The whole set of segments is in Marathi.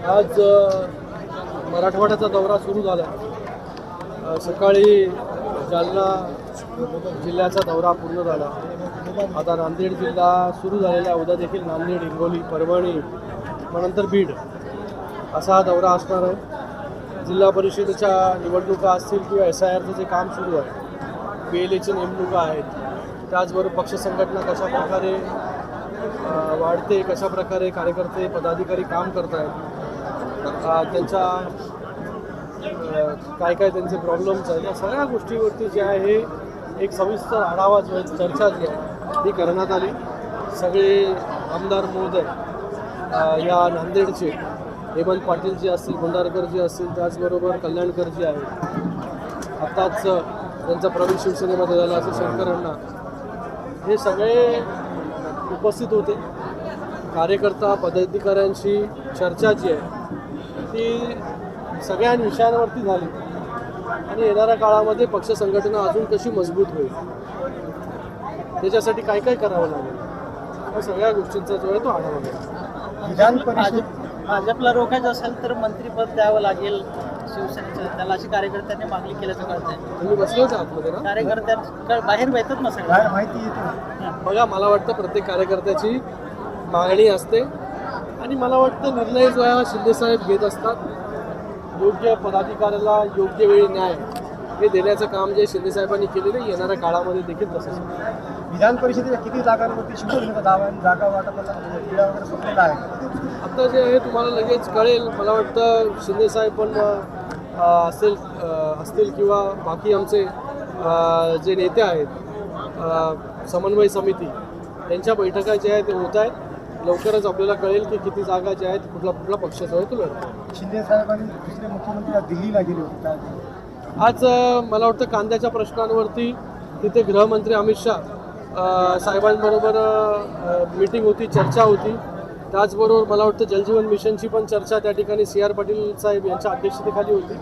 आज मराठवाड्याचा दौरा सुरू झाला. सकाळी जालना जिल्ह्याचा दौरा पूर्ण झाला. आता नांदेड जिल्हा सुरू झालेला आहे. उद्या देखील नांदेड, हिंगोली, परभणी, मग नंतर बीड असा हा दौरा असणार आहे. जिल्हा परिषदेच्या निवडणुका असतील किंवा SIRचं जे काम सुरू आहे, PLAची नेमणुका आहेत, त्याचबरोबर पक्ष संघटना कशाप्रकारे वाढते, कशाप्रकारे कार्यकर्ते पदाधिकारी काम करत आहेत, त्यांच्या काय काय त्यांचे प्रॉब्लेम्स आहेत, या सगळ्या गोष्टीवरती जे आहे एक सविस्तर आढावा जो आहे, चर्चा जी आहे ती करण्यात आली. सगळे आमदार महोदय या नांदेडचे हेमंत पाटील जी असतील, भंडारकर जी असतील, त्याचबरोबर कल्याणकर जी आहेत, आत्ताच त्यांचा प्रवेश शिवसेनेमध्ये झाला असं शंकरांना, हे सगळे उपस्थित होते. कार्यकर्ता पदाधिकाऱ्यांशी चर्चा जी आहे ती सगळ्या विषयांवरती झाली आणि येणाऱ्या काळामध्ये पक्ष संघटना अजून कशी मजबूत होईल, त्याच्यासाठी काय काय करावं लागेल, या सगळ्या गोष्टींचा जो आहे तो आढावा घेतला. विधान परिषद भाजपला रोखायचं असेल तर मंत्रिपद द्यावं लागेल शिवसेनेचं, त्याला अशी कार्यकर्त्यांनी मागणी केल्याचं कळत आहे. तुम्ही बसले होते आतमध्ये ना? कार्यकर्त्या बाहेर येतात ना सगळं माहिती येते. बघा, मला वाटतं प्रत्येक कार्यकर्त्याची मागणी असते आणि मला वाटतं निर्णय जो आहे हा शिंदेसाहेब घेत असतात. योग्य पदाधिकाऱ्याला योग्य वेळी न्याय हे देण्याचं काम जे शिंदेसाहेबांनी केलेलं आहे, येणाऱ्या काळामध्ये देखील तसंच. विधान परिषदेच्या किती जागांवरती शिवसेनेचा जागा वाटपाचा क्रीडा वगैरे सुटलेला आहे. आता जे आहे तुम्हाला लगेच कळेल. मला वाटतं शिंदेसाहेब पण असतील किंवा बाकी आमचे जे नेते आहेत, समन्वय समिती, त्यांच्या बैठका ज्या आहेत ते होत आहेत. लवकरच आपल्याला कळेल की किती जागा ज्या आहेत कुठला पक्ष जो आहे तो लढतो. शिंदे साहेबांनी दुसरे मुख्यमंत्री आज दिल्लीला गेले होते. आज मला वाटतं कांद्याच्या प्रश्नांवरती तिथे गृहमंत्री अमित शाह साहेबांबरोबर मीटिंग होती, चर्चा होती. त्याचबरोबर मला वाटतं जलजीवन मिशनची पण चर्चा त्या ठिकाणी CR पाटील साहेब यांच्या अध्यक्षतेखाली होती.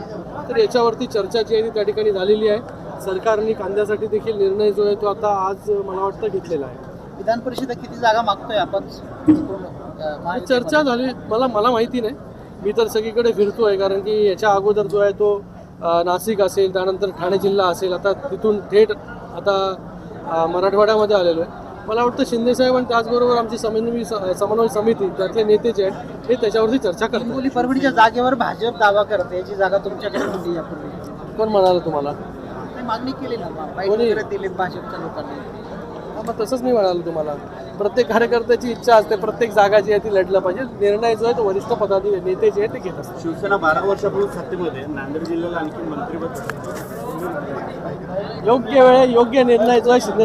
तर याच्यावरती चर्चा जी आहे ती त्या ठिकाणी झालेली आहे. सरकारने कांद्यासाठी देखील निर्णय जो आहे तो आता आज मला वाटतं घेतलेला आहे. विधान परिषदेत किती जागा मागतोय आपण? चर्चा झाली, मला माहिती नाही. मी तर सगळीकडे फिरतोय, कारण की याच्या अगोदर जो आहे तो नाशिक असेल, त्यानंतर ठाणे जिल्हा असेल, आता तिथून थेट आता मराठवाड्यामध्ये आलेलो आहे. मला वाटतं शिंदेसाहेब आणि त्याचबरोबर आमची समन्वय समिती, त्यातले नेते जे आहेत हे त्याच्यावरती चर्चा करतात. हिंगोली परभणीच्या जागेवर भाजप दावा करते, याची जागा तुमच्याकडे होती यापूर्वी. कोण म्हणालं तुम्हाला? मागणी केली ना, बाईक वगैरे दिली भाजपच्या लोकांनी. मग तसंच मी म्हणालो तुम्हाला. प्रत्येक कार्यकर्त्याची इच्छा असते प्रत्येक जागा जी आहे ती लढलं पाहिजे. निर्णय जो आहे तो वरिष्ठ पदाधिकारी नेते जे आहे ते घेत असतात. शिवसेना 12 वर्षापूर्वी सत्तेमध्ये, नांदेड जिल्ह्याला आणखी मंत्रिपद योग्य वेळे योग्य निर्णय जो आहे शिंदे